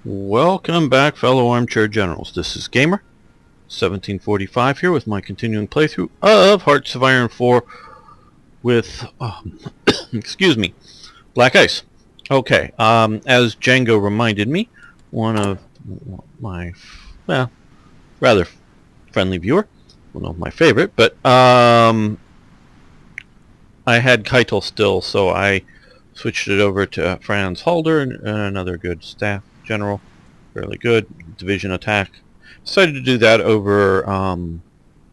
Welcome back, fellow armchair generals. This is Gamer 1745 here with my continuing playthrough of Hearts of Iron 4 with excuse me, Black Ice. Okay, as Django reminded me, one of my rather friendly viewer, well, my favorite, but I had Keitel still, so I switched it over to Franz Halder, another good staff general, fairly good division attack. Decided to do that over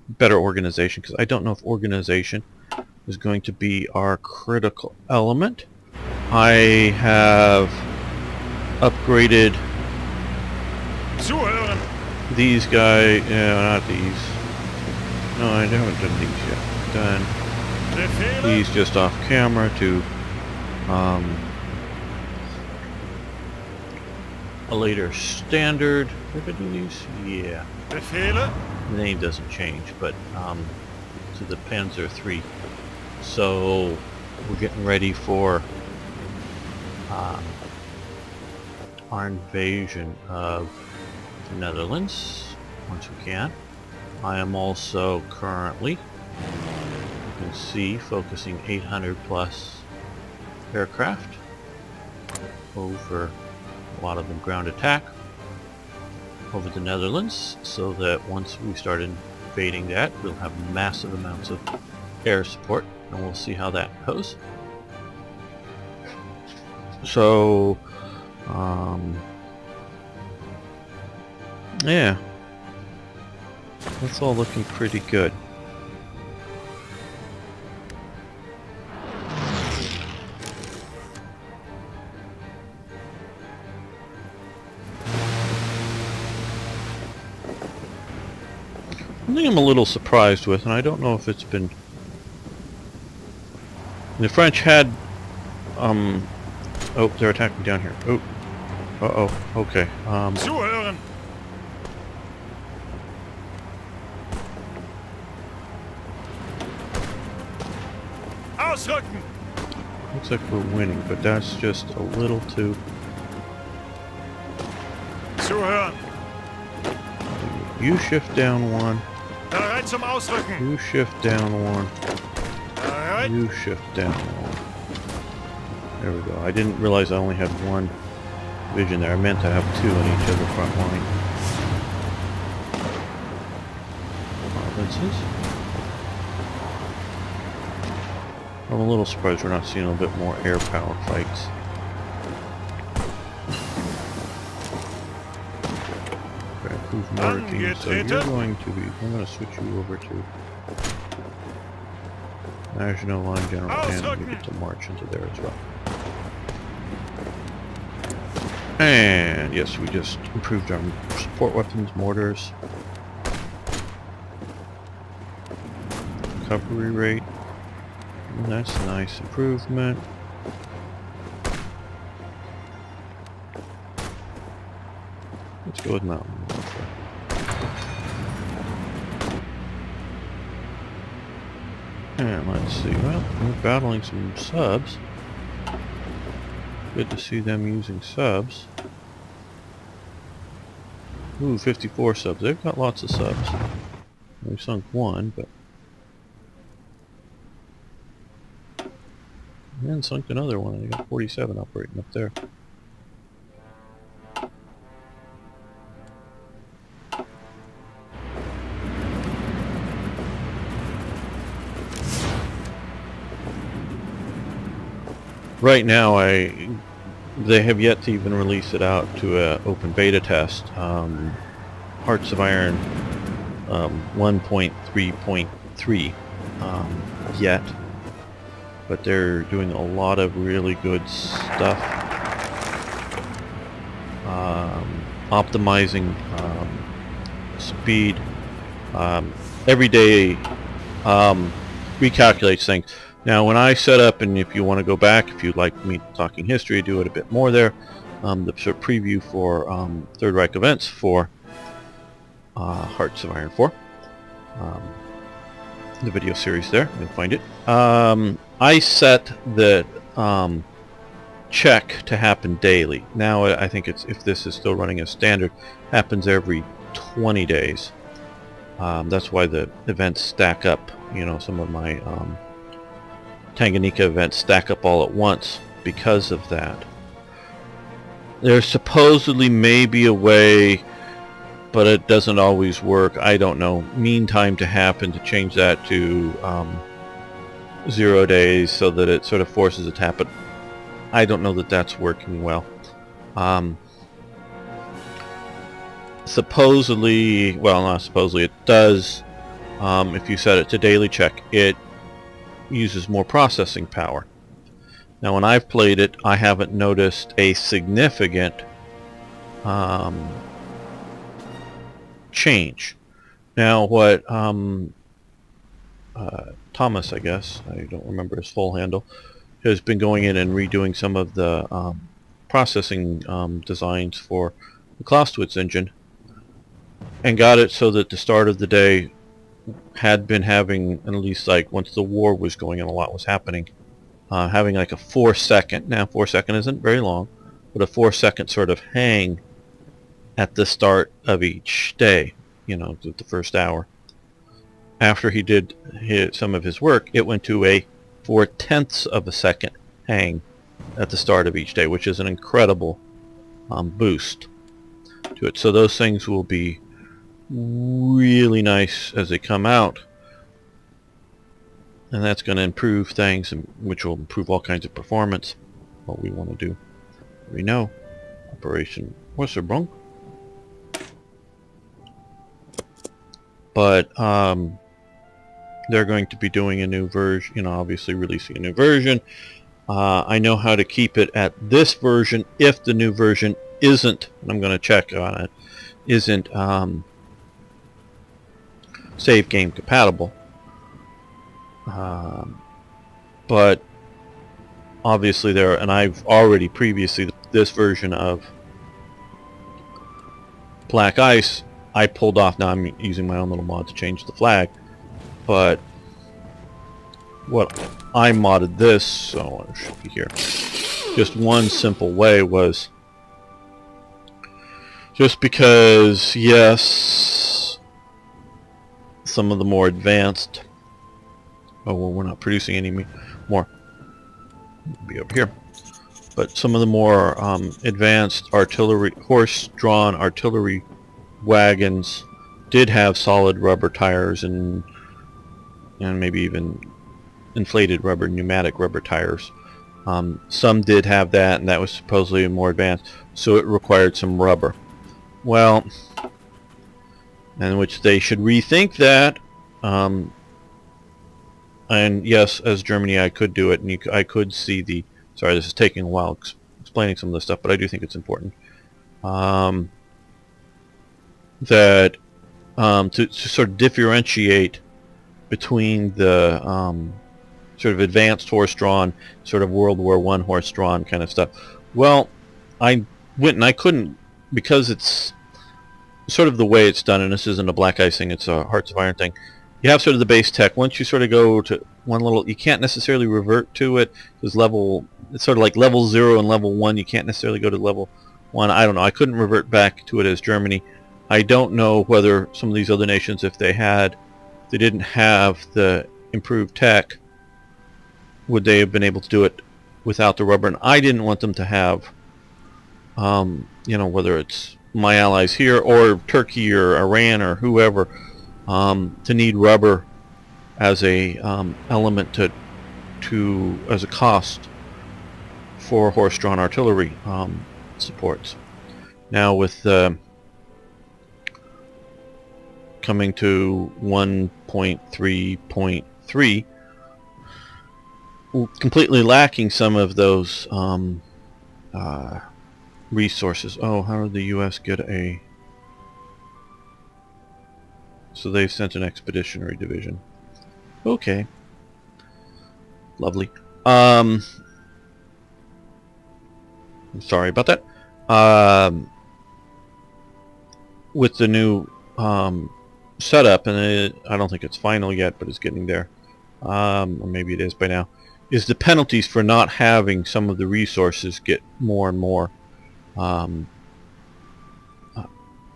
better organization, because I don't know if organization is going to be our critical element. I have upgraded these guys, not these. No, I haven't done these yet. Done these just off camera to a later standard. Did I do these? Yeah. The name doesn't change, but to the Panzer III. So we're getting ready for our invasion of the Netherlands once we can. I am also currently, you can see, focusing 800 plus aircraft over, a lot of them ground attack, over the Netherlands, so that once we start invading that, we'll have massive amounts of air support, and we'll see how that goes. So, yeah, that's all looking pretty good. One thing I'm a little surprised with, and I don't know if it's been... The French had... Oh, they're attacking down here. Oh. Uh-oh. Okay. Zuhören! Ausrücken! Looks like we're winning, but that's just a little too... Zuhören! You shift down one. Bereit zum Ausrücken! You shift down one. Bereit! You shift down one. There we go. I didn't realize I only had one division there. I meant to have two on each of the front line. Provinces. I'm a little surprised we're not seeing a bit more air power fights. Improve mortar team. So you're going to be... I'm going to switch you over to National Line General and you get to march into there as well. And yes, we just improved our support weapons, mortars, recovery rate. And that's a nice improvement. Let's go with mountain warfare. And let's see, well, we're battling some subs. Good to see them using subs. Ooh, 54 subs. They've got lots of subs. We sunk one, but... And then sunk another one. They got 47 operating up there. Right now, they have yet to even release it out to an open beta test. Hearts of Iron 1.3.3 yet, but they're doing a lot of really good stuff, optimizing speed. Every day recalculates things. Now, when I set up, and if you want to go back, if you'd like me talking history, do it a bit more there. The sort of preview for Third Reich events for Hearts of Iron 4. The video series there, you can find it. I set that check to happen daily. Now I think it's, if this is still running as standard, happens every 20 days. That's why the events stack up. You know, some of my Tanganyika events stack up all at once because of that. There supposedly may be a way, but it doesn't always work. I don't know. Mean time to happen, to change that to 0 days so that it sort of forces it to happen. I don't know that that's working well. Supposedly, well, not supposedly, it does. If you set it to daily check, it uses more processing power. Now, when I've played it, I haven't noticed a significant change. Now, what Thomas, I guess, I don't remember his full handle, has been going in and redoing some of the processing designs for the Clausewitz engine, and got it so that the start of the day had been having, at least like once the war was going on, a lot was happening, having like a 4-second, now 4-second isn't very long, but a 4-second sort of hang at the start of each day, you know, the first hour. After he did some of his work, it went to a 4/10 of a second hang at the start of each day, which is an incredible boost to it. So those things will be really nice as they come out, and that's going to improve things, which will improve all kinds of performance. What we want to do, we know. Operation Wasserbronk. But they're going to be doing a new version, you know, obviously releasing a new version. I know how to keep it at this version if the new version isn't, and I'm going to check on it, isn't save game compatible. But obviously there, and I've already previously, this version of Black Ice, I pulled off. Now I'm using my own little mod to change the flag, but what I modded this, so it should be here. Just one simple way was just because, yes, some of the more advanced, oh well, we're not producing any more, it'll be over here, but some of the more advanced artillery, horse-drawn artillery wagons did have solid rubber tires and maybe even inflated rubber, pneumatic rubber tires. Some did have that, and that was supposedly more advanced, so it required some rubber. Well, and which they should rethink that. And yes, as Germany, I could do it, and I could see the. Sorry, this is taking a while explaining some of this stuff, but I do think it's important. That to sort of differentiate between the sort of advanced horse-drawn, sort of World War I horse-drawn kind of stuff. Well, I went and I couldn't, because it's sort of the way it's done, and this isn't a Black Ice thing, it's a Hearts of Iron thing. You have sort of the base tech. Once you sort of go to one little, you can't necessarily revert to it. There's it's sort of like level 0 and level 1. You can't necessarily go to level 1. I don't know. I couldn't revert back to it as Germany. I don't know whether some of these other nations, if they didn't have the improved tech, would they have been able to do it without the rubber? And I didn't want them to have, you know, whether it's my allies here or Turkey or Iran or whoever, to need rubber as a element as a cost for horse-drawn artillery supports. Now with coming to 1.3.3, completely lacking some of those resources. Oh, how did the U.S. get a... So they've sent an expeditionary division. Okay. Lovely. I'm sorry about that. With the new setup, and I don't think it's final yet, but it's getting there. Or maybe it is by now. is the penalties for not having some of the resources get more and more, and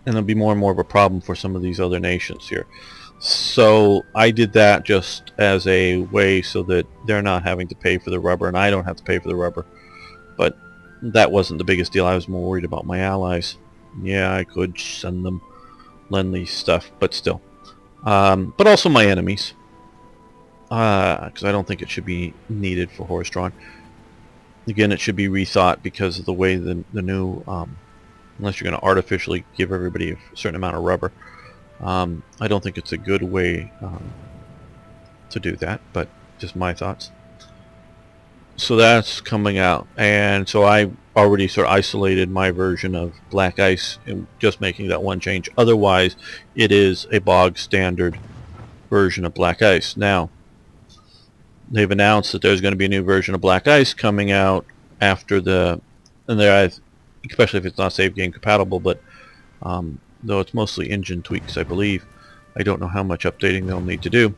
it'll be more and more of a problem for some of these other nations here. So I did that just as a way so that they're not having to pay for the rubber and I don't have to pay for the rubber. But that wasn't the biggest deal. I was more worried about my allies. Yeah, I could send them lend-lease stuff, but still. But also my enemies. Because I don't think it should be needed for horse-drawn. Again, it should be rethought because of the way the new... unless you're going to artificially give everybody a certain amount of rubber. I don't think it's a good way to do that, but just my thoughts. So that's coming out, and so I already sort of isolated my version of Black Ice and just making that one change. Otherwise, it is a bog standard version of Black Ice. Now, they've announced that there's going to be a new version of Black Ice coming out after the, and there, especially if it's not save game compatible, but though it's mostly engine tweaks, I believe. I don't know how much updating they'll need to do.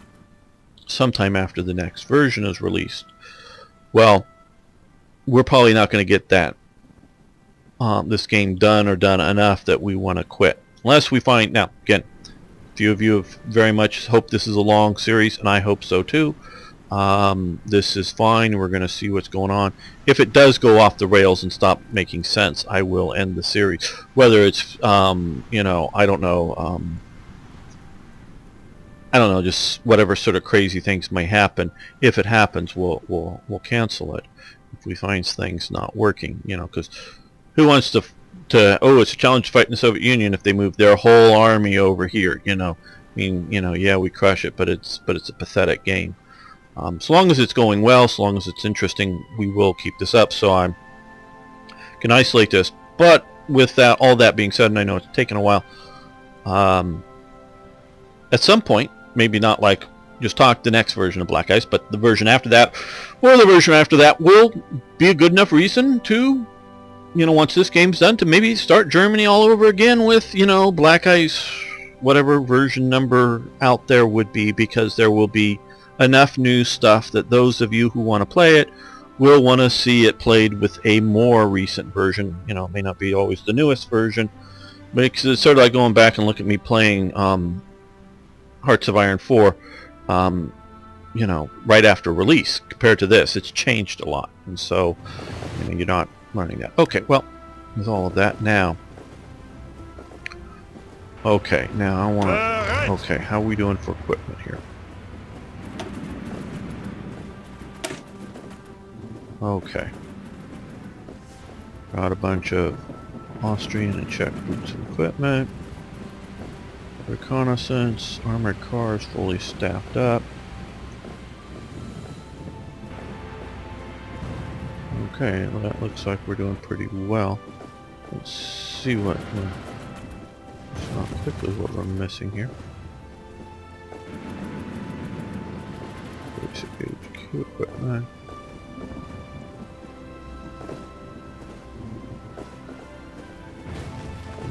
Sometime after the next version is released. Well, we're probably not going to get that this game done or done enough that we want to quit. Unless we find, now again, a few of you have very much hoped this is a long series, and I hope so too. This is fine. We're going to see what's going on. If it does go off the rails and stop making sense, I will end the series. Whether it's, you know, I don't know, just whatever sort of crazy things may happen. If it happens, we'll cancel it. If we find things not working, you know, because who wants to oh, it's a challenge to fight in the Soviet Union if they move their whole army over here, you know. I mean, you know, yeah, we crush it, but it's a pathetic game. So long as it's going well, so long as it's interesting, we will keep this up. So I can isolate this. But with that, all that being said, and I know it's taken a while, at some point, maybe not like just talk the next version of Black Ice, but the version after that, or the version after that, will be a good enough reason to, you know, once this game's done, to maybe start Germany all over again with, you know, Black Ice, whatever version number out there would be, because there will be enough new stuff that those of you who want to play it will want to see it played with a more recent version. You know, it may not be always the newest version, but it's sort of like going back and look at me playing Hearts of Iron 4, you know, right after release. Compared to this, it's changed a lot, and so, you know, you're not learning that. Okay, well, with all of that now. Okay, now I want to. Okay, how are we doing for equipment here? Okay. Got a bunch of Austrian and Czech boots and equipment. Reconnaissance, armored cars fully staffed up. Okay, well, that looks like we're doing pretty well. Let's see what quickly what we're missing here. Basic HQ equipment.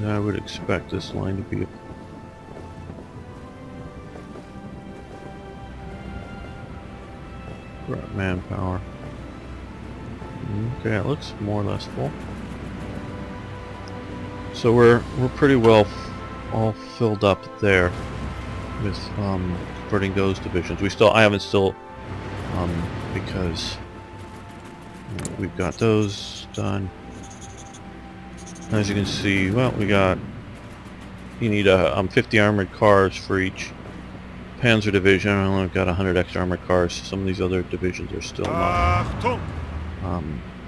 I would expect this line to be right manpower. Okay, it looks more or less full. So we're pretty well all filled up there with converting those divisions. I haven't still because we've got those done. As you can see, well, you need 50 armored cars for each Panzer division. I only got 100 extra armored cars. Some of these other divisions are still not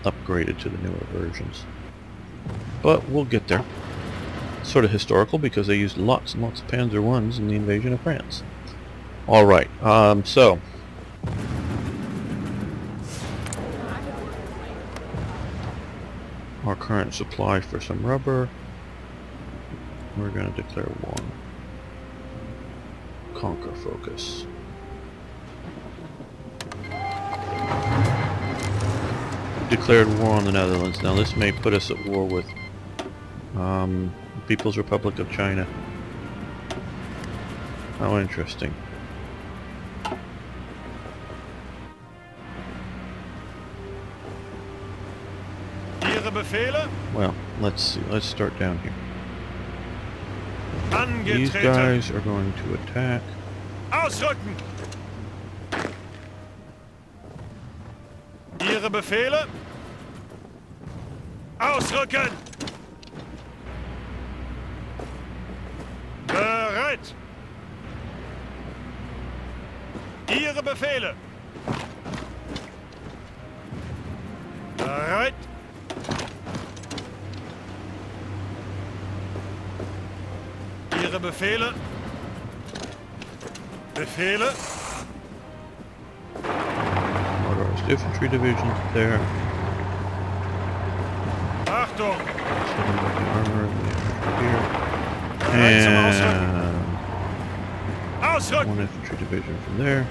upgraded to the newer versions. But we'll get there. It's sort of historical because they used lots and lots of Panzer Is in the invasion of France. Alright, so our current supply for some rubber, we're going to declare war. Conquer focus. Declared war on the Netherlands. Now this may put us at war with the People's Republic of China. How interesting. Befehle? Well, let's see. Let's start down here. These Angetreten. guys are going to attack. Ausrücken! Ihre Befehle? Ausrücken! Bereit! Ihre Befehle! Bereit! Ihre Befehle? Befehle? Motorized infantry division there. Achtung! Sitting with the armor and the infantry here. Bereit zum Ausrücken! And Ausrücken! one infantry division from there.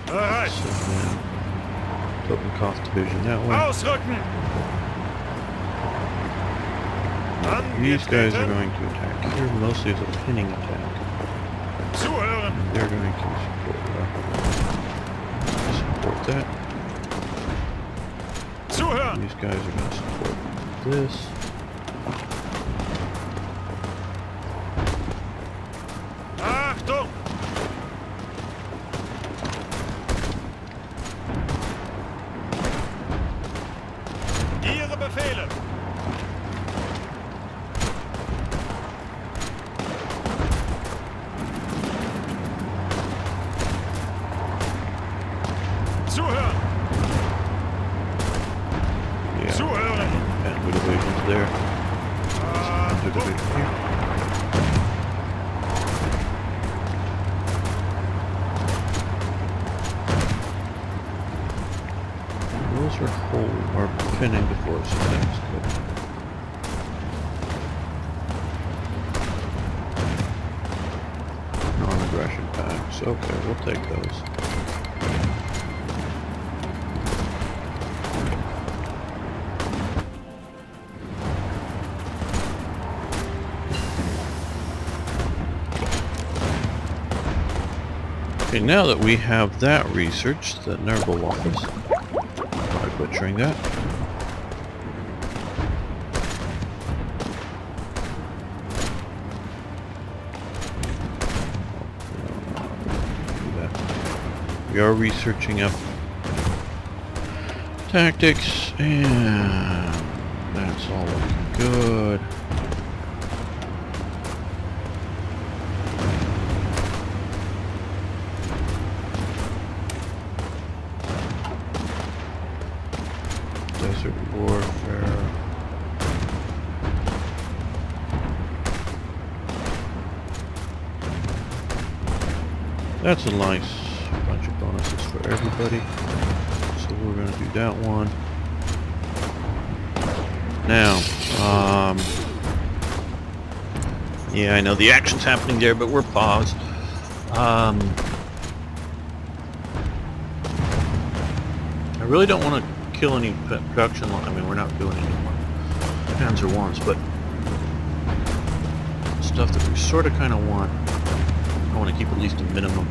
Bereit! So then, Totenkopf division that way. Ausrücken! These guys are Angetreten. going to attack here, mostly as a pinning attack. Zuhören! And they're going to support that. Zuhören! These guys are going to support this. Achtung! Ihre Befehle! Zuhören! Yeah, Zuhören! infantry divisions there. Infantry Achtung! division here. Those are pinning the forces. That's good. Non-aggression packs. Okay, we'll take those. Okay, now that we have that researched, the Nerval office, by butchering that. We are researching up tactics, and that's all looking good. Desert warfare. That's a nice bunch of bonuses for everybody. So we're going to do that one. Now, yeah, I know the action's happening there, but we're paused. I really don't want to kill any production line. I mean, we're not doing any more Panzer ones, but stuff that we sort of kind of want. I want to keep at least a minimum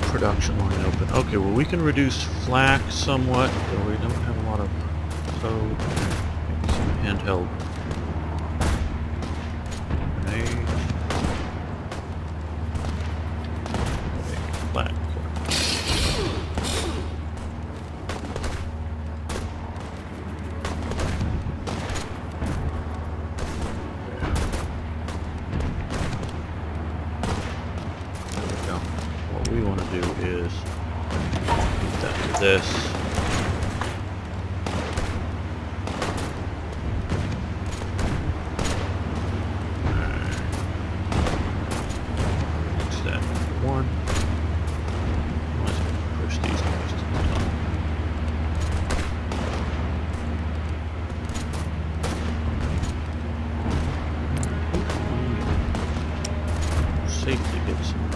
production line open. Okay, well we can reduce flak somewhat, though we don't have a lot of code. Maybe some handheld grenades. Okay, flak. What we want to do is move that to this. Mix that to one. Let's push these guys to the top. Safely get some more.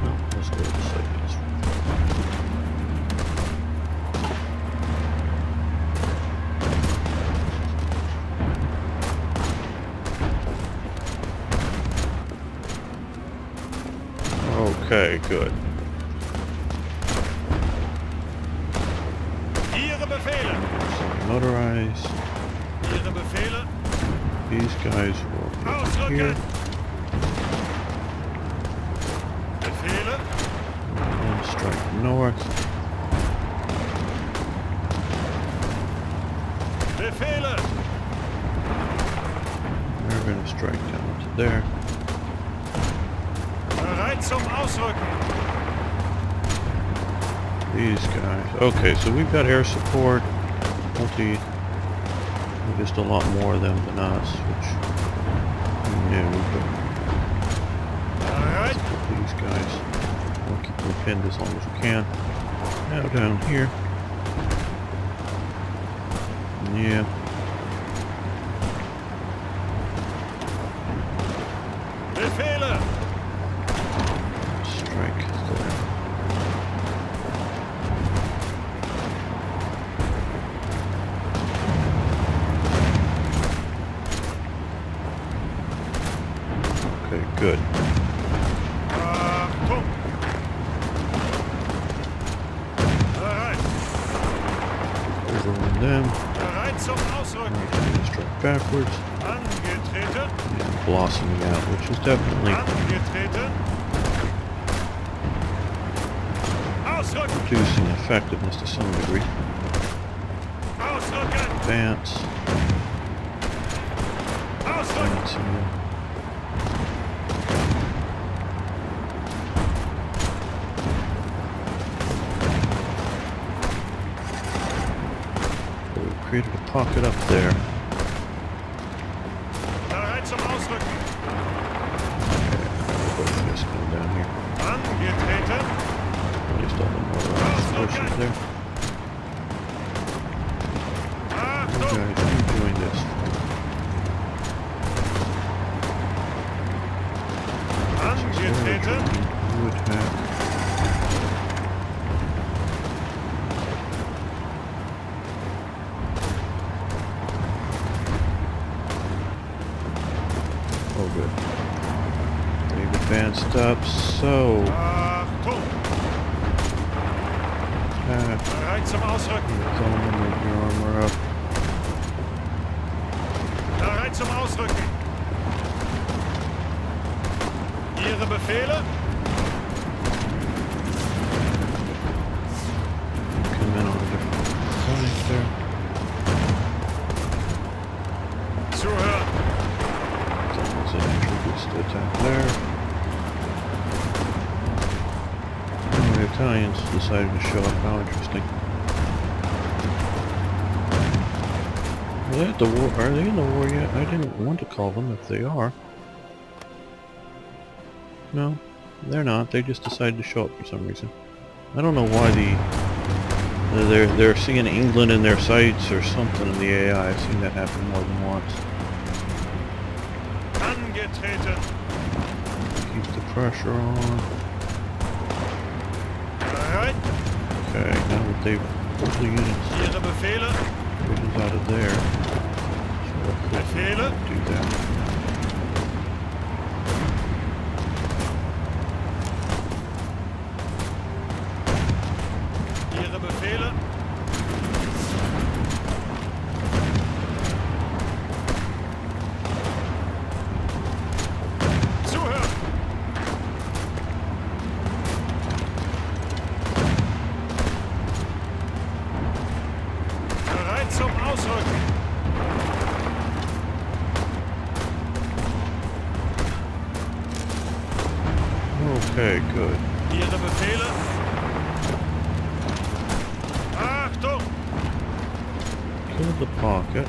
No, let's go to the Soviets. Okay, good. Ihre Befehle. Motorize. Ihre Befehle. These guys will be here. Ausrücken. Befehle. And strike north. Befehle. They're going to strike down to there. Bereit zum Ausrücken. These guys. Okay, so we've got air support. Multi. Just a lot more of them than us, which we knew. But Bereit. let's put these guys. We'll keep them pinned as long as we can. Now down here. Yeah. Befehle. Strike there. Okay, good. Achtung. Bereit. Overrun them. Bereit zum Ausrücken. Okay, strike backwards. Angetreten. And blossoming out, which is definitely Angetreten. Ausrücken. reducing effectiveness to some degree. Ausrücken. Advance. Ausrücken. Advancing them. So we created a pocket up there. Bereit zum Ausrücken. Both of us come down here. Angetreten. Just all the motorized portions there. You Achtung. guys, you doing this. Angetreten. You attack. Oh, good. They've advanced up, so Achtung. attack. Bereit zum Ausrücken. Tell them to move your armor up. Bereit zum Ausrücken. Ihre Befehle. Come in on a different flank there. Zuhören. So introduce the attack there. Oh, the Italians decided to show up. How interesting. Are they at the war? Are they in the war yet? I didn't want to call them if they are. No, they're not. They just decided to show up for some reason. I don't know why they're seeing England in their sights or something in the AI. I've seen that happen more than once. Angetreten. Keep the pressure on. Bereit. Okay, now that they've pulled the units Ihre Befehle. out of there, so Befehle. do that. Ihre Befehle. Zuhören. Bereit zum Ausrücken. Okay, good. Ihre Befehle. Achtung. Kill the pocket.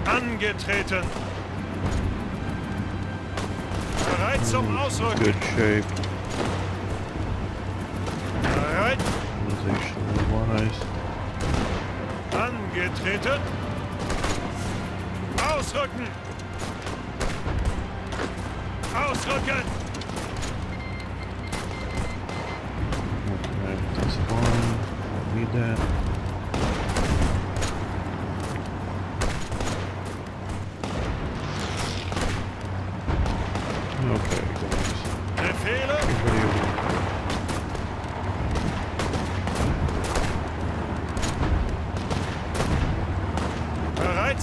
Angetreten. Bereit zum Ausrücken. Good shape. Bereit. Organizationally wise. Angetreten. Ausrücken. Ausrücken. Okay, that's fine. Don't need that. Okay, guys. Befehle. Everybody over.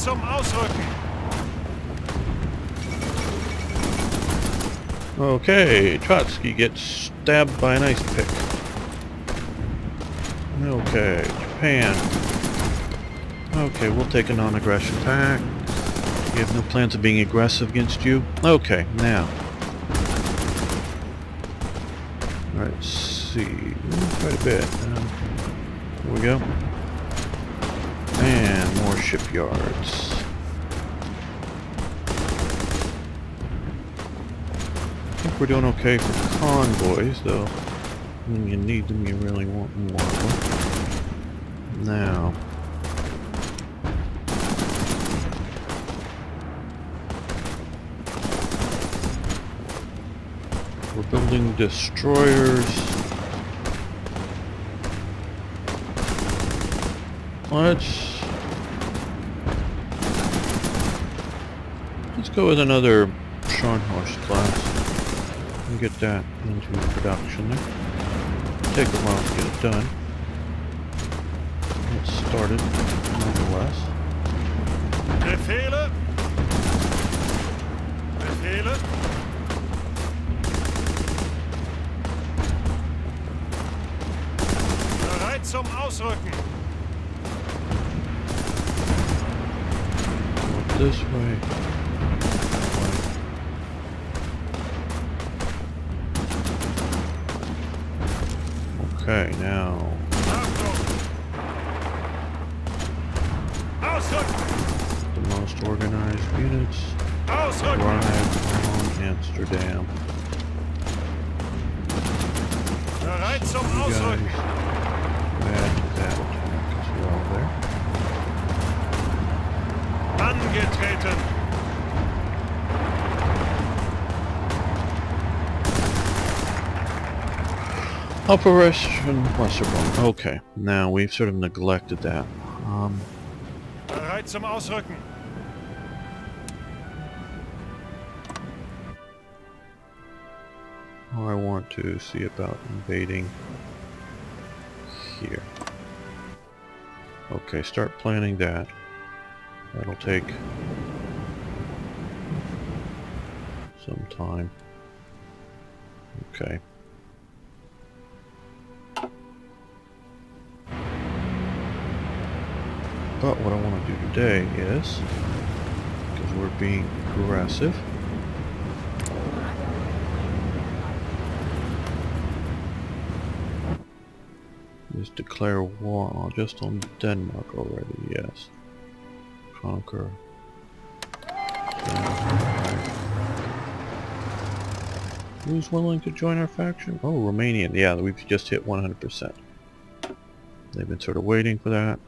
zum Ausrücken. Okay, Trotsky gets stabbed by an ice pick. Okay, Japan. Okay, we'll take a non-aggression pact. We have no plans of being aggressive against you. Okay, now. Alright, let's see. Quite a bit. Here we go. And more shipyards. I think we're doing okay for convoys, though. When you need them, you really want more of them. Now. We're building destroyers. Let's go with another Scharnhorst class and get that into production there. Take a while to get it done. Let's start it nonetheless. Befehle. Befehle. Bereit zum Ausrücken. This way. Okay, now. The most organized units arrive on Amsterdam. Bereit zum You guys Ausrücken. add that attack as well there. Angetreten. Operation Wasserbomb. Okay, now we've sort of neglected that. Bereit zum Ausrücken. I want to see about invading here. Okay, start planning that. That'll take some time. Okay. But what I want to do today is, because we're being aggressive, is declare war just on Denmark already, yes. Conquer. Who's willing to join our faction? Oh, Romania. Yeah, we've just hit 100%. They've been sort of waiting for that.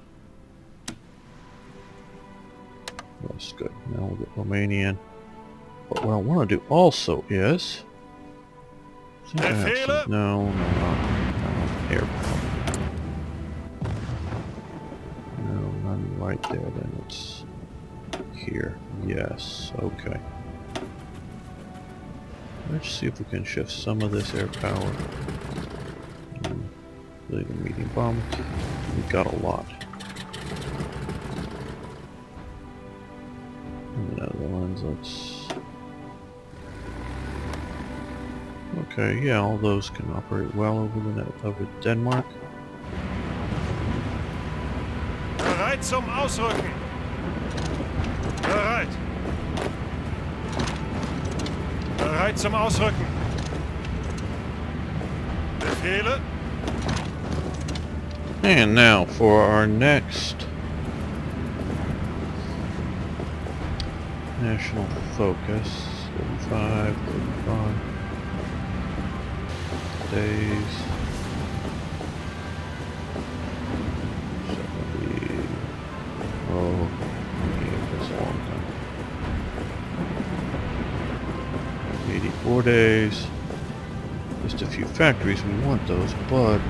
That's good. Now we'll get Romanian. But what I want to do also is... No, air power. No, none right there. Then it's here. Yes. Okay. Let's see if we can shift some of this air power. Really the medium bomb. We've got a lot. The Netherlands, let's... Okay, yeah, all those can operate well over Denmark. Bereit zum Ausrücken. Bereit. Bereit zum Ausrücken. Befehle. And now for our next national focus. 35 days. 70. Oh, yeah, that's a long time. 84 days. Just a few factories. We want those, but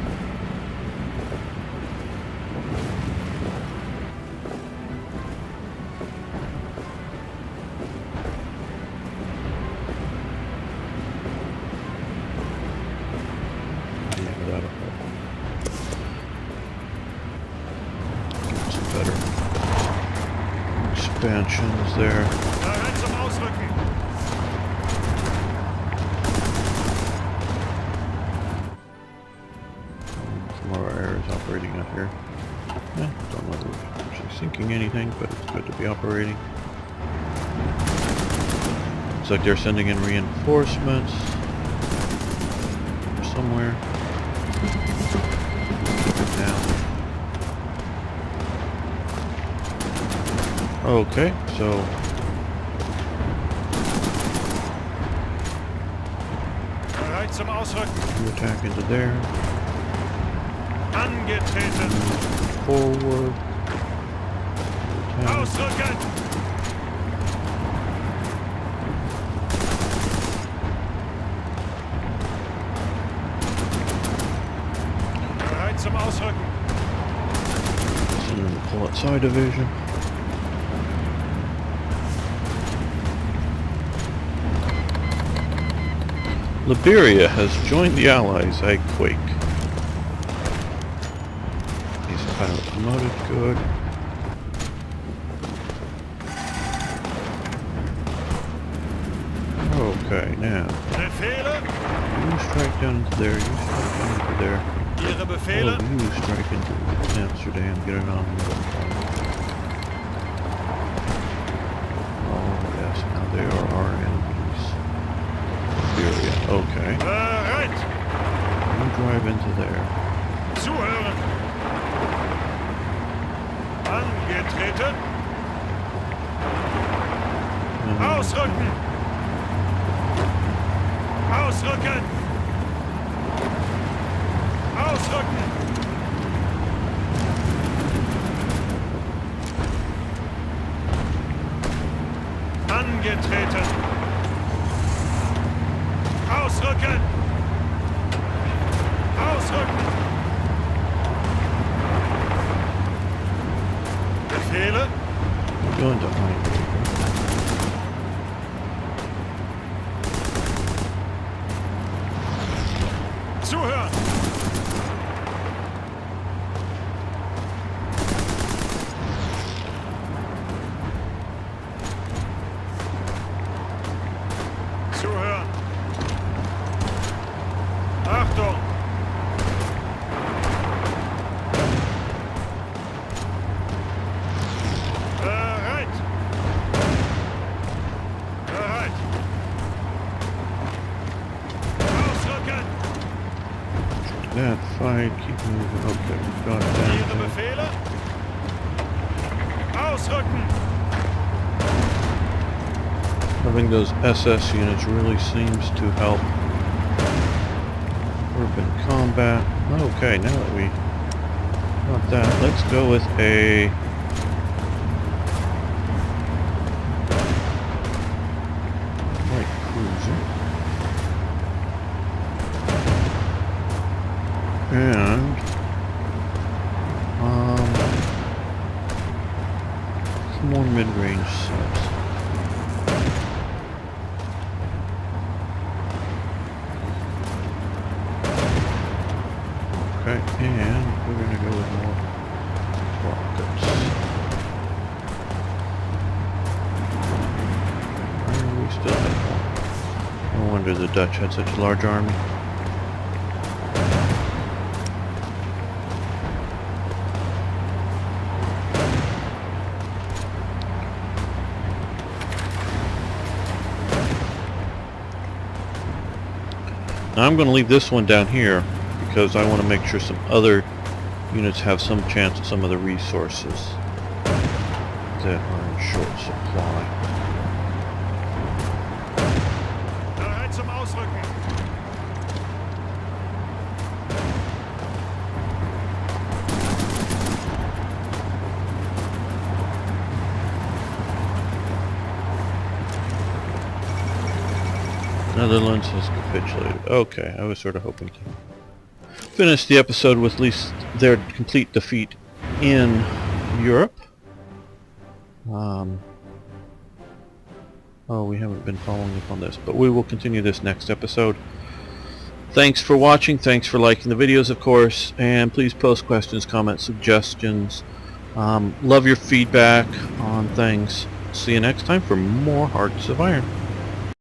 expansions there. Bereit zum Ausrücken. Some of our air is operating out here. Don't know if we're actually sinking anything, but it's good to be operating. Looks like they're sending in reinforcements from somewhere. Down. Okay, so Bereit zum Ausrücken. you attack into there. Angetreten. Forward. Attack. Ausrücken. Bereit zum Ausrücken. Send in the Pulitsai division. Liberia has joined the Allies. I quake. He's pilot promoted. Good. Okay, now Befehle. you strike down into there. You strike down into there. Ihre Befehle. Oh, you strike into Amsterdam. Get it on the other one. Oh yes, now they are our enemies. Liberia. Okay. Bereit. You drive into there. Zuhören. Angetreten. Ausrücken. Ausrücken. Ausrücken. Angetreten. Ausrücken. Ausrücken. Befehle. Go into hiding. Zuhören. Zuhören. Achtung. Bereit. Bereit. Ausrücken. That fight, keep moving. Okay, we've got Ihre that. Befehle. Ausrücken. Having those SS units really seems to help urban combat. Okay, now that we got that, let's go with a light cruiser. And some more mid-range subs. Okay, and we're gonna go with more rockets. We still have more. No wonder the Dutch had such a large army. Now I'm going to leave this one down here because I want to make sure some other units have some chance at some of the resources that are in short supply. Bereit zum Ausrücken. Netherlands has capitulated. Okay, I was sort of hoping to finish the episode with at least their complete defeat in Europe. Oh, we haven't been following up on this, but we will continue this next episode. Thanks for watching, thanks for liking the videos, of course, and please post questions, comments, suggestions Love your feedback on things. See you next time for more Hearts of Iron.